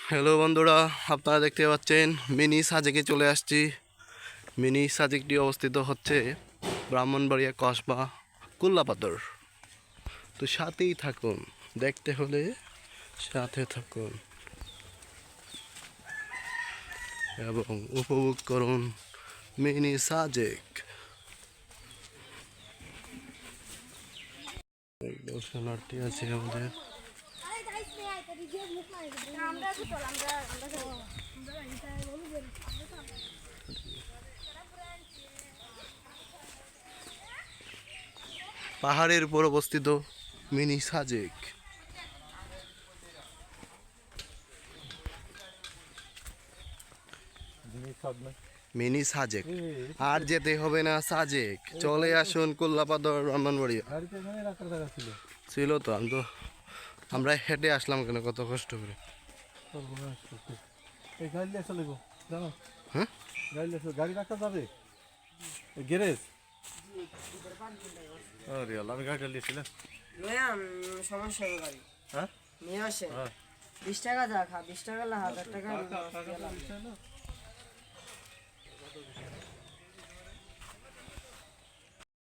Hello বন্ধুরা, আপনারা দেখতে পাচ্ছেন মিনি সাজেকে চলে আসছি। মিনি সাজেকটি অবস্থিত হচ্ছে ব্রাহ্মণবাড়িয়া কসবা কুল্লাপাথর। তো সাথেই থাকুন, দেখতে হলে সাথে থাকুন এবং উপভোগ করুন মিনি সাজেক। দর্শনার্থী আছে আমাদের। পাহাড়ের উপর অবস্থিত মিনি সাজেক। মিনি সাজেক, আর যেতে হবে না সাজেক, চলে আসুন কুল্লাপাথর ব্রাহ্মণবাড়িয়া। ছিল তো, আমরা হেঁটে আসলাম কেন, কত কষ্ট করে। হ্যাঁ, গাড়ি রাখা যাবে গ্যারেজ? আমি গাড়িটা নিয়েছিলাম। সমস্যা হবে গাড়ি। হ্যাঁ, নিয়ে আসে 20 টাকা যা খা, 20 টাকা 1000 টাকা